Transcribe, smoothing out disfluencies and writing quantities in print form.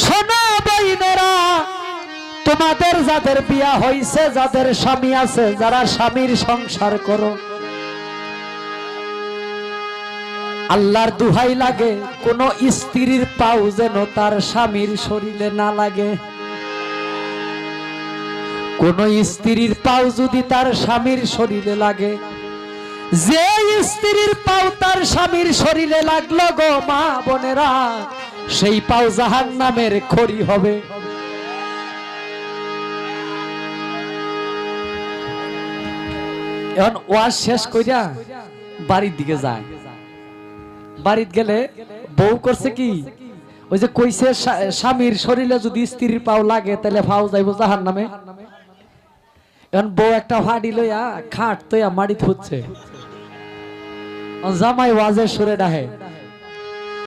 শোনো বইনেরা, তোমাদের যাদের বিয়া হইছে, যাদের স্বামী আছে, যারা স্বামীর সংসার করো, আল্লাহর দুহাই লাগে কোন স্ত্রীর পাও যেন তার স্বামীর শরীরে না লাগে। কোন স্ত্রীর পাও যদি তার স্বামীর শরীরে লাগে, যে স্ত্রীর পাও তার স্বামীর শরীরে লাগলো গো মা বোনেরা, সেই পাও জাহান্নামের খড়ি হবে। এখন ওয়াজ শেষ কইরা বাড়ির দিকে যায়। বাড়িতে গেলে বউ করছে কি, ওই যে কইছে স্বামীর শরীরে যদি স্ত্রীর পাও লাগে তাহলে পাও যাইব জাহান্নামে। এখন বউ একটা ফাড়ি লইয়া খাট তৈয়া মাড়ি থুচ্ছে, জামাই ওয়াজের সুরে ডাহে,